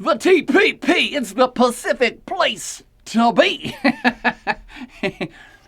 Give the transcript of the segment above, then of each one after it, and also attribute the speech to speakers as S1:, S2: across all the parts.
S1: The TPP, it's the Pacific place to be.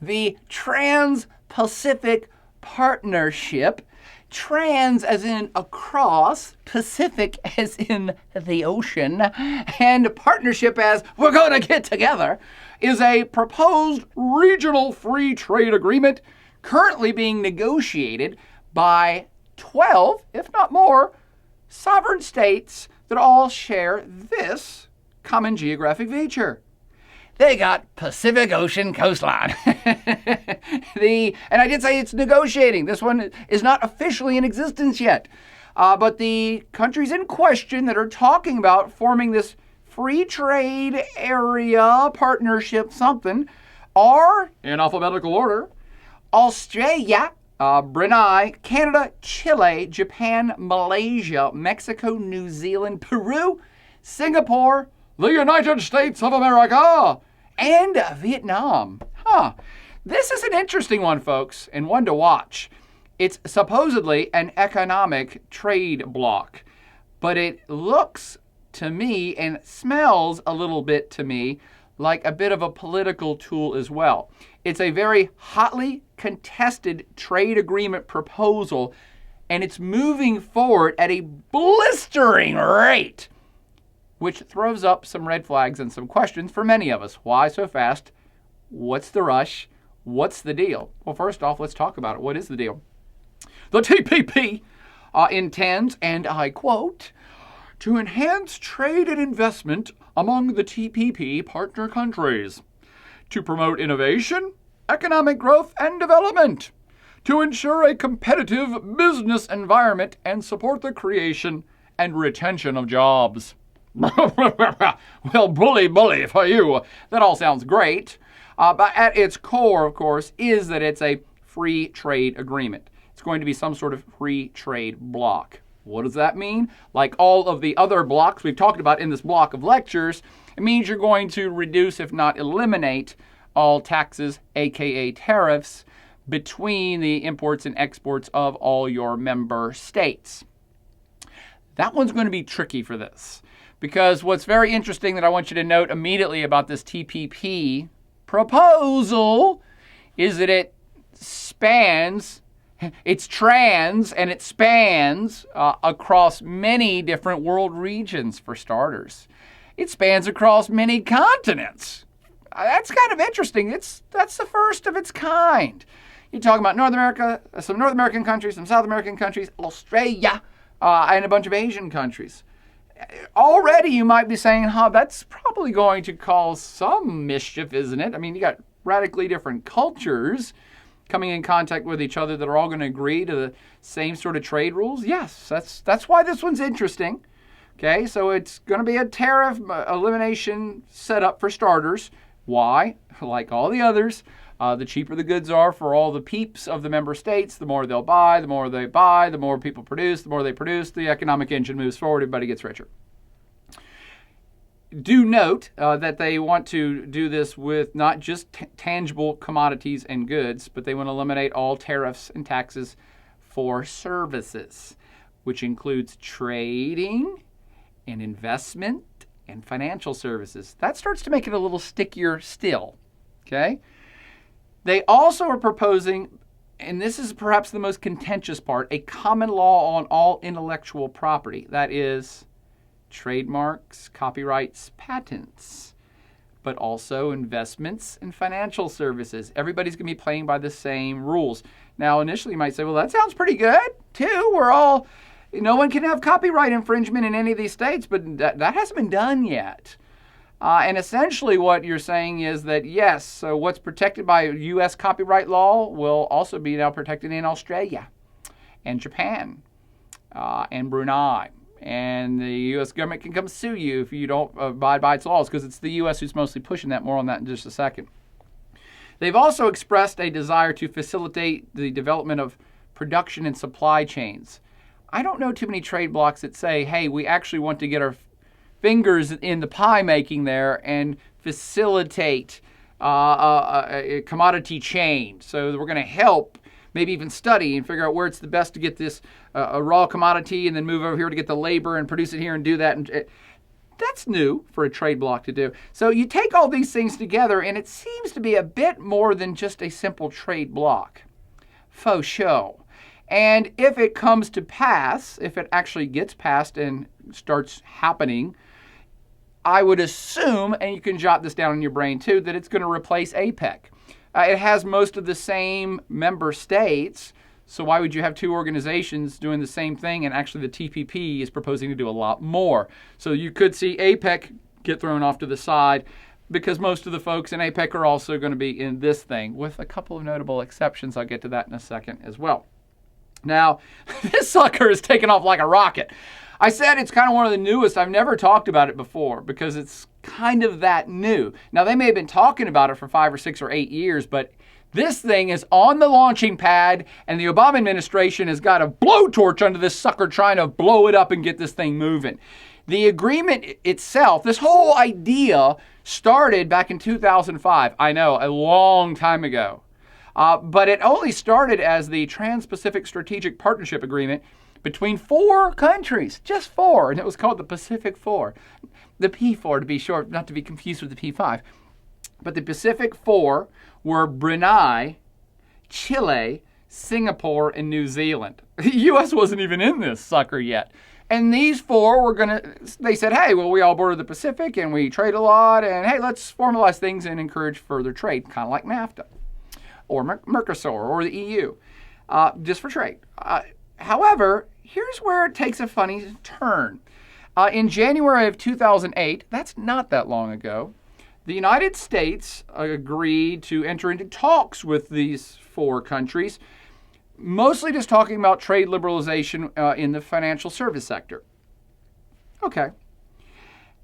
S1: The Trans-Pacific Partnership. Trans as in across, Pacific as in the ocean, and partnership as we're going to get together, is a proposed regional free trade agreement currently being negotiated by 12, if not more, sovereign states that all share this common geographic feature. They got Pacific Ocean coastline. And I did say it's negotiating. This one is not officially in existence yet. But the countries in question that are talking about forming this free trade area partnership something are, in alphabetical order, Australia, Brunei, Canada, Chile, Japan, Malaysia, Mexico, New Zealand, Peru, Singapore, the United States of America, and Vietnam. This is an interesting one, folks, and one to watch. It's supposedly an economic trade bloc, but it looks to me and smells a little bit to me like a bit of a political tool as well. It's a very hotly contested trade agreement proposal, and it's moving forward at a blistering rate, which throws up some red flags and some questions for many of us. Why so fast? What's the rush? What's the deal? Well, first off, let's talk about it. What is the deal? The TPP intends, and I quote, to enhance trade and investment among the TPP partner countries, to promote innovation, economic growth, and development, to ensure a competitive business environment and support the creation and retention of jobs. Well, bully for you. That all sounds great. But at its core, of course, is that it's a free trade agreement. It's going to be some sort of free trade bloc. What does that mean? Like all of the other blocks we've talked about in this block of lectures, it means you're going to reduce, if not eliminate, all taxes, aka tariffs, between the imports and exports of all your member states. That one's going to be tricky for this, because what's very interesting that I want you to note immediately about this TPP proposal is that it's trans and it spans across many different world regions, for starters. It spans across many continents. That's kind of interesting. That's the first of its kind. You're talking about North America, some North American countries, some South American countries, Australia, and a bunch of Asian countries. Already you might be saying, that's probably going to cause some mischief, isn't it? I mean, you got radically different cultures coming in contact with each other that are all going to agree to the same sort of trade rules. Yes, that's why this one's interesting. Okay, so it's going to be a tariff elimination setup for starters. Why? Like all the others, the cheaper the goods are for all the peeps of the member states, the more they'll buy, the more they buy, the more people produce, the more they produce, the economic engine moves forward, everybody gets richer. Do note that they want to do this with not just tangible commodities and goods, but they want to eliminate all tariffs and taxes for services, which includes trading and investment and financial services. That starts to make it a little stickier still, okay? They also are proposing, and this is perhaps the most contentious part, a common law on all intellectual property. That is trademarks, copyrights, patents, but also investments and financial services. Everybody's going to be playing by the same rules. Now, initially you might say, well, that sounds pretty good, too. No one can have copyright infringement in any of these states, but that hasn't been done yet. And essentially what you're saying is that, yes, so what's protected by U.S. copyright law will also be now protected in Australia and Japan and Brunei. And the U.S. government can come sue you if you don't abide by its laws, because it's the U.S. who's mostly pushing that. More on that in just a second. They've also expressed a desire to facilitate the development of production and supply chains. I don't know too many trade blocs that say, hey, we actually want to get our fingers in the pie making there and facilitate a commodity chain. So we're going to help, maybe even study and figure out where it's the best to get this a raw commodity and then move over here to get the labor and produce it here and do that. And That's new for a trade bloc to do. So you take all these things together, and it seems to be a bit more than just a simple trade bloc. Faux show. And if it comes to pass, if it actually gets passed and starts happening, I would assume, and you can jot this down in your brain too, that it's going to replace APEC. It has most of the same member states, so why would you have two organizations doing the same thing? And actually the TPP is proposing to do a lot more. So you could see APEC get thrown off to the side because most of the folks in APEC are also going to be in this thing, with a couple of notable exceptions. I'll get to that in a second as well. Now, this sucker is taking off like a rocket. I said it's kind of one of the newest. I've never talked about it before because it's kind of that new. Now, they may have been talking about it for 5 or 6 or 8 years, but this thing is on the launching pad, and the Obama administration has got a blowtorch under this sucker trying to blow it up and get this thing moving. The agreement itself, this whole idea started back in 2005. I know, a long time ago. But it only started as the Trans-Pacific Strategic Partnership Agreement between 4 countries, just 4, and it was called the Pacific Four. The P4 to be short, not to be confused with the P5. But the Pacific Four were Brunei, Chile, Singapore, and New Zealand. The U.S. wasn't even in this sucker yet. And these 4 were they said, hey, well, we all border the Pacific and we trade a lot, and hey, let's formalize things and encourage further trade, kind of like NAFTA or Mercosur or the EU, just for trade. However, here's where it takes a funny turn. In January of 2008, that's not that long ago, the United States agreed to enter into talks with these 4 countries, mostly just talking about trade liberalization in the financial service sector. Okay.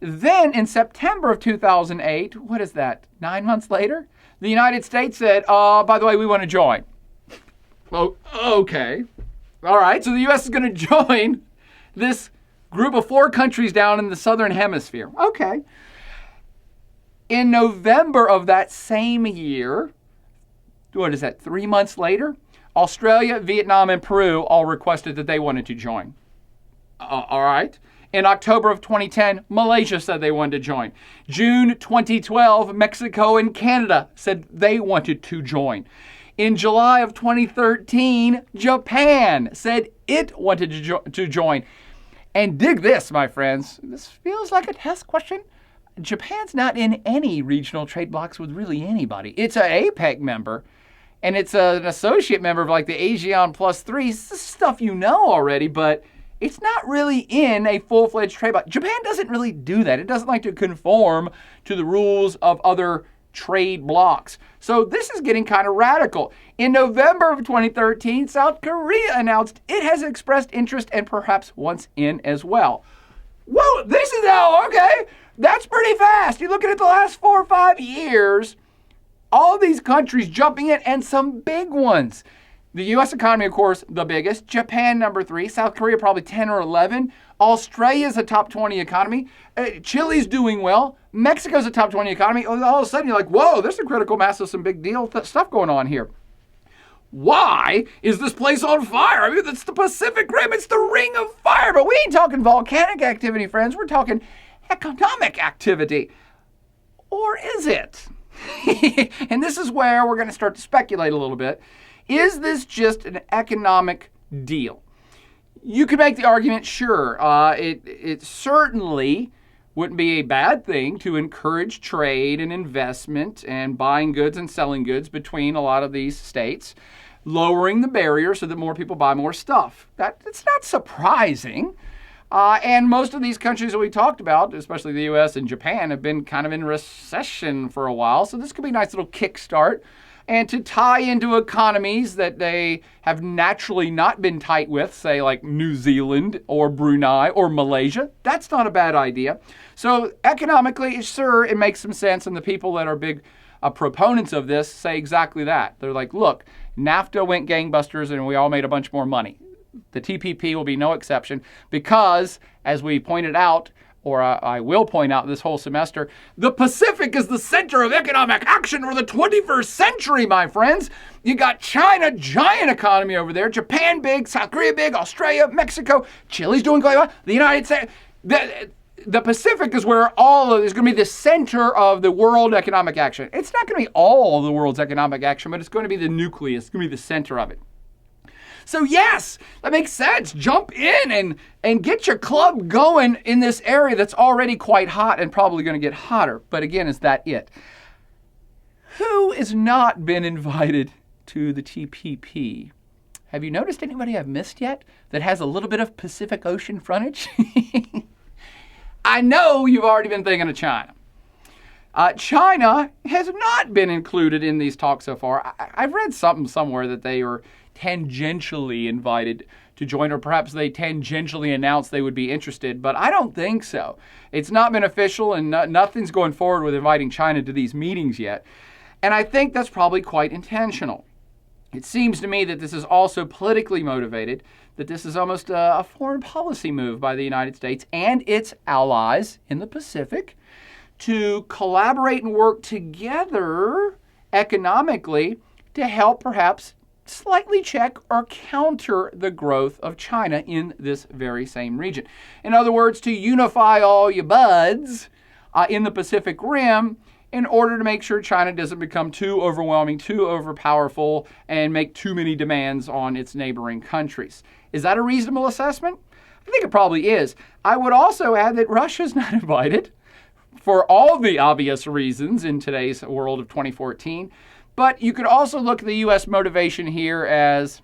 S1: Then in September of 2008, what is that, 9 months later? The United States said, by the way, we want to join. Oh, okay. All right, so the U.S. is going to join this group of 4 countries down in the southern hemisphere. Okay. In November of that same year, what is that, 3 months later, Australia, Vietnam, and Peru all requested that they wanted to join. All right. In October of 2010, Malaysia said they wanted to join. June 2012, Mexico and Canada said they wanted to join. In July of 2013, Japan said it wanted to join. And dig this, my friends. This feels like a test question. Japan's not in any regional trade blocs with really anybody. It's an APEC member, and it's an associate member of like the ASEAN Plus 3. This is stuff you know already, but it's not really in a full-fledged trade bloc. Japan doesn't really do that. It doesn't like to conform to the rules of other trade blocs. So this is getting kind of radical. In November of 2013, South Korea announced it has expressed interest and perhaps wants in as well. Whoa, this is okay. That's pretty fast. You're looking at the last 4 or 5 years, all these countries jumping in, and some big ones. The U.S. economy, of course, the biggest. Japan, number 3. South Korea, probably 10 or 11. Australia's a top 20 economy. Chile's doing well. Mexico's a top 20 economy. All of a sudden, you're like, whoa, there's a critical mass of some big deal stuff going on here. Why is this place on fire? I mean, it's the Pacific Rim. It's the Ring of Fire. But we ain't talking volcanic activity, friends. We're talking economic activity. Or is it? And this is where we're going to start to speculate a little bit. Is this just an economic deal? You could make the argument, sure. It certainly wouldn't be a bad thing to encourage trade and investment and buying goods and selling goods between a lot of these states, lowering the barrier so that more people buy more stuff. It's not surprising. And most of these countries that we talked about, especially the U.S. and Japan, have been kind of in recession for a while. So this could be a nice little kickstart. And to tie into economies that they have naturally not been tight with, say like New Zealand or Brunei or Malaysia, that's not a bad idea. So economically, sure, it makes some sense. And the people that are big proponents of this say exactly that. They're like, look, NAFTA went gangbusters and we all made a bunch more money. The TPP will be no exception because, as we pointed out, or I will point out this whole semester, the Pacific is the center of economic action for the 21st century, my friends. You got China, giant economy over there, Japan big, South Korea big, Australia, Mexico, Chile's doing quite well, the United States. the Pacific is where is going to be the center of the world economic action. It's not going to be all of the world's economic action, but it's going to be the nucleus. It's going to be the center of it. So yes, that makes sense. Jump in and get your club going in this area that's already quite hot and probably going to get hotter. But again, is that it? Who has not been invited to the TPP? Have you noticed anybody I've missed yet that has a little bit of Pacific Ocean frontage? I know you've already been thinking of China. China has not been included in these talks so far. I've read something somewhere that they were tangentially invited to join, or perhaps they tangentially announced they would be interested, but I don't think so. It's not been official, and nothing's going forward with inviting China to these meetings yet. And I think that's probably quite intentional. It seems to me that this is also politically motivated, that this is almost a foreign policy move by the United States and its allies in the Pacific to collaborate and work together economically to help perhaps slightly check or counter the growth of China in this very same region. In other words, to unify all your buds in the Pacific Rim in order to make sure China doesn't become too overwhelming, too overpowerful, and make too many demands on its neighboring countries. Is that a reasonable assessment? I think it probably is. I would also add that Russia's not invited for all the obvious reasons in today's world of 2014. But you could also look at the U.S. motivation here as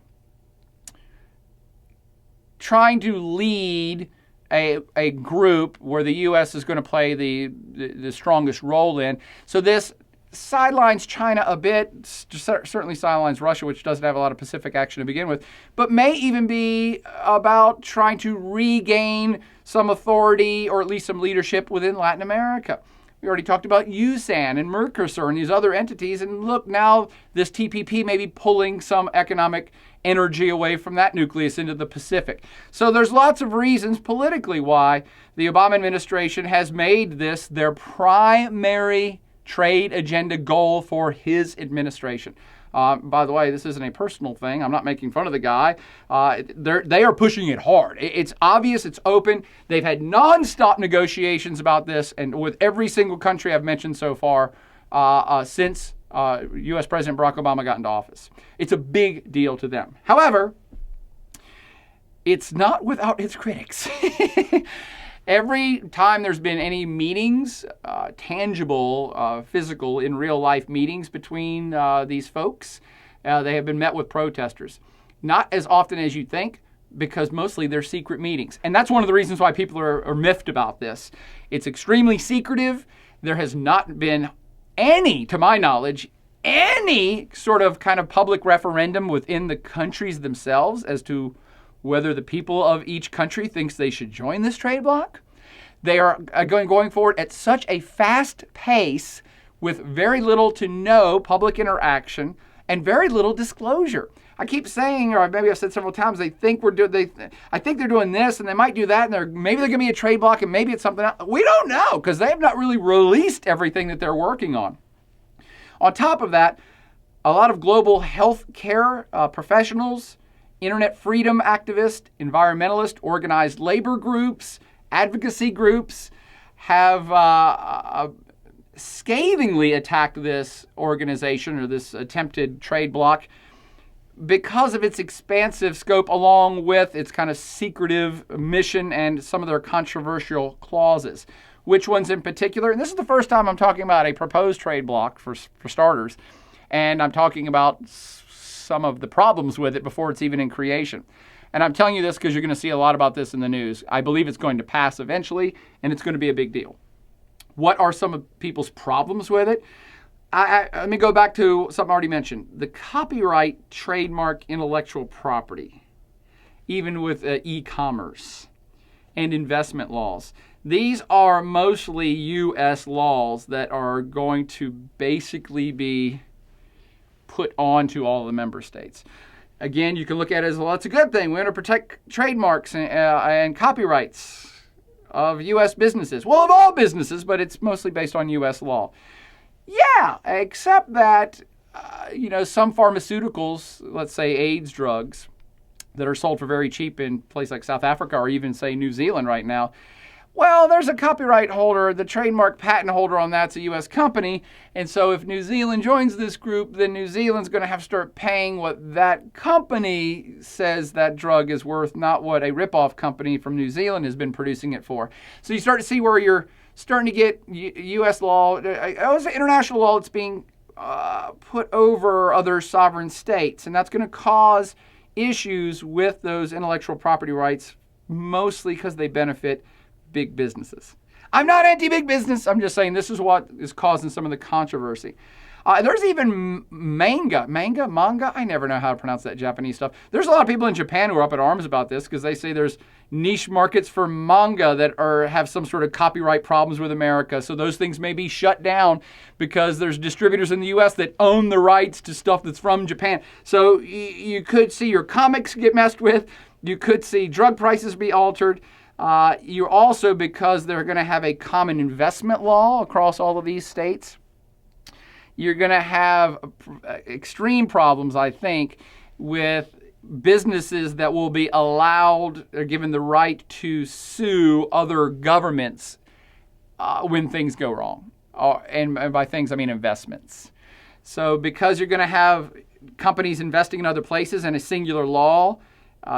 S1: trying to lead a group where the U.S. is going to play the strongest role in. So this sidelines China a bit, certainly sidelines Russia, which doesn't have a lot of Pacific action to begin with, but may even be about trying to regain some authority or at least some leadership within Latin America. We already talked about USAN and Mercosur and these other entities. And look, now this TPP may be pulling some economic energy away from that nucleus into the Pacific. So there's lots of reasons politically why the Obama administration has made this their primary trade agenda goal for his administration. By the way, this isn't a personal thing. I'm not making fun of the guy. They are pushing it hard. It's obvious. It's open. They've had nonstop negotiations about this, and with every single country I've mentioned so far since U.S. President Barack Obama got into office. It's a big deal to them. However, it's not without its critics. Every time there's been any meetings, tangible, physical, in real life meetings between these folks, they have been met with protesters. Not as often as you'd think, because mostly they're secret meetings. And that's one of the reasons why people are miffed about this. It's extremely secretive. There has not been any, to my knowledge, any sort of kind of public referendum within the countries themselves as to whether the people of each country thinks they should join this trade bloc. They are going forward at such a fast pace with very little to no public interaction and very little disclosure. I keep saying, or maybe I've said several times, I think they're doing this and they might do that, and maybe they're going to be a trade bloc and maybe it's something else. We don't know because they have not really released everything that they're working on. On top of that, a lot of global health care professionals, internet freedom activists, environmentalists, organized labor groups, advocacy groups have scathingly attacked this organization or this attempted trade bloc because of its expansive scope along with its kind of secretive mission and some of their controversial clauses. Which ones in particular? And this is the first time I'm talking about a proposed trade bloc for starters, and I'm talking about some of the problems with it before it's even in creation. And I'm telling you this because you're going to see a lot about this in the news. I believe it's going to pass eventually, and it's going to be a big deal. What are some of people's problems with it? Let me go back to something I already mentioned. The copyright, trademark, intellectual property, even with e-commerce and investment laws. These are mostly U.S. laws that are going to basically be put onto all the member states. Again, you can look at it as, well, that's a good thing. We want to protect trademarks and copyrights of U.S. businesses. Well, of all businesses, but it's mostly based on U.S. law. Yeah, except that, some pharmaceuticals, let's say AIDS drugs, that are sold for very cheap in places like South Africa or even, say, New Zealand right now, Well, there's a copyright holder, the trademark patent holder on that's a U.S. company. And so if New Zealand joins this group, then New Zealand's going to have to start paying what that company says that drug is worth, not what a ripoff company from New Zealand has been producing it for. So you start to see where you're starting to get U.S. law, international law that's being put over other sovereign states. And that's going to cause issues with those intellectual property rights, mostly because they benefit big businesses. I'm not anti-big business. I'm just saying this is what is causing some of the controversy. There's even manga. I never know how to pronounce that Japanese stuff. There's a lot of people in Japan who are up in arms about this because they say there's niche markets for manga that have some sort of copyright problems with America. So those things may be shut down because there's distributors in the U.S. that own the rights to stuff that's from Japan. So you could see your comics get messed with. You could see drug prices be altered. You also, because they're going to have a common investment law across all of these states, you're going to have extreme problems, I think, with businesses that will be allowed or given the right to sue other governments when things go wrong. And by things, I mean investments. So because you're going to have companies investing in other places and a singular law,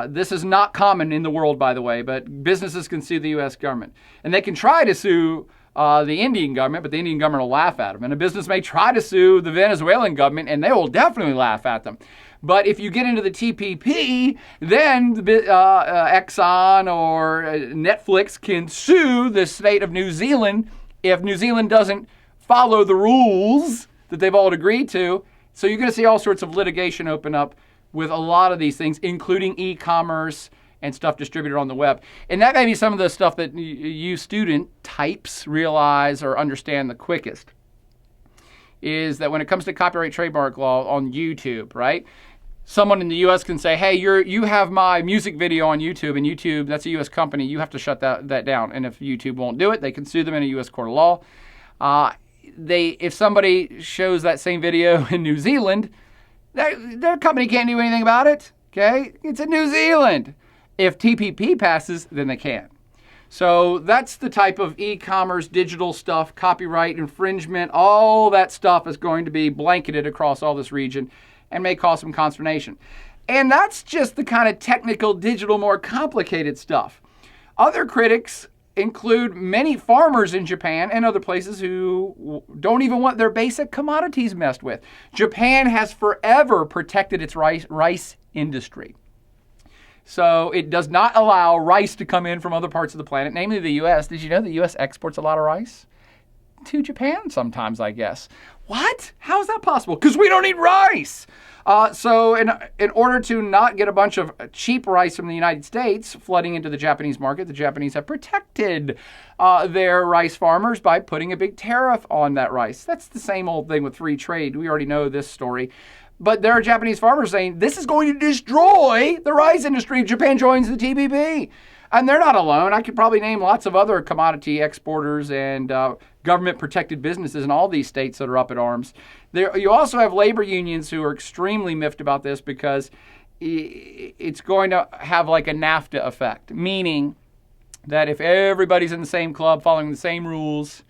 S1: this is not common in the world, by the way, but businesses can sue the U.S. government. And they can try to sue the Indian government, but the Indian government will laugh at them. And a business may try to sue the Venezuelan government, and they will definitely laugh at them. But if you get into the TPP, then Exxon or Netflix can sue the state of New Zealand if New Zealand doesn't follow the rules that they've all agreed to. So you're going to see all sorts of litigation open up with a lot of these things, including e-commerce and stuff distributed on the web. And that may be some of the stuff that you student types realize or understand the quickest, is that when it comes to copyright trademark law on YouTube, right? Someone in the U.S. can say, hey, you have my music video on YouTube, and YouTube, that's a U.S. company, you have to shut that down. And if YouTube won't do it, they can sue them in a U.S. court of law. If somebody shows that same video in New Zealand, their company can't do anything about it, okay? It's in New Zealand. If TPP passes, then they can. So that's the type of e-commerce, digital stuff, copyright infringement, all that stuff is going to be blanketed across all this region and may cause some consternation. And that's just the kind of technical, digital, more complicated stuff. Other critics include many farmers in Japan and other places who don't even want their basic commodities messed with. Japan has forever protected its rice industry. So it does not allow rice to come in from other parts of the planet, namely the U.S. Did you know the U.S. exports a lot of rice? To Japan sometimes, I guess. What? How is that possible? Because we don't eat rice. So in order to not get a bunch of cheap rice from the United States flooding into the Japanese market, the Japanese have protected their rice farmers by putting a big tariff on that rice. That's the same old thing with free trade. We already know this story. But there are Japanese farmers saying this is going to destroy the rice industry if Japan joins the TPP. And they're not alone. I could probably name lots of other commodity exporters and government-protected businesses in all these states that are up at arms. You also have labor unions who are extremely miffed about this because it's going to have like a NAFTA effect, meaning that if everybody's in the same club following the same rules,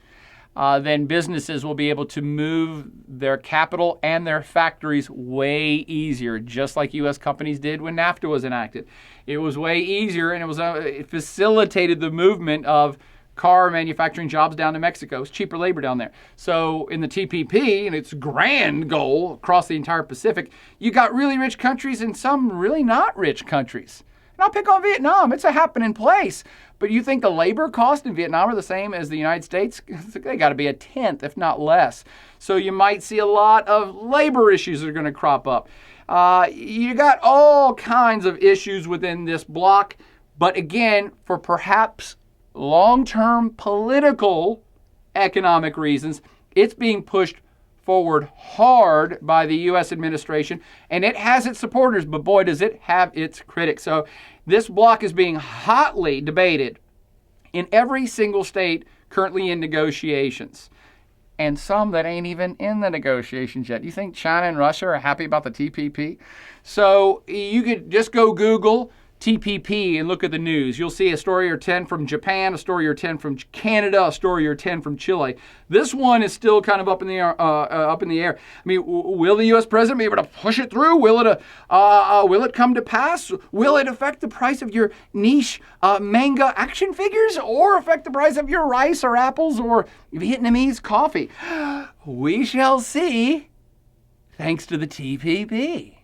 S1: then businesses will be able to move their capital and their factories way easier, just like U.S. companies did when NAFTA was enacted. It was way easier, and it facilitated the movement of car manufacturing jobs down to Mexico. It's cheaper labor down there. So in the TPP, and its grand goal across the entire Pacific, you got really rich countries and some really not rich countries. And I'll pick on Vietnam. It's a happening place. But you think the labor costs in Vietnam are the same as the United States? They got to be a tenth, if not less. So you might see a lot of labor issues that are going to crop up. You got all kinds of issues within this block. But again, for perhaps long-term political economic reasons, it's being pushed forward hard by the U.S. administration, and it has its supporters, but boy, does it have its critics. So this block is being hotly debated in every single state currently in negotiations, and some that ain't even in the negotiations yet. You think China and Russia are happy about the TPP? So you could just go Google TPP and look at the news. You'll see a story or 10 from Japan, a story or 10 from Canada, a story or 10 from Chile. This one is still kind of up in the air. I mean, will the U.S. president be able to push it through? Will it come to pass? Will it affect the price of your niche manga action figures, or affect the price of your rice or apples or Vietnamese coffee? We shall see. Thanks to the TPP.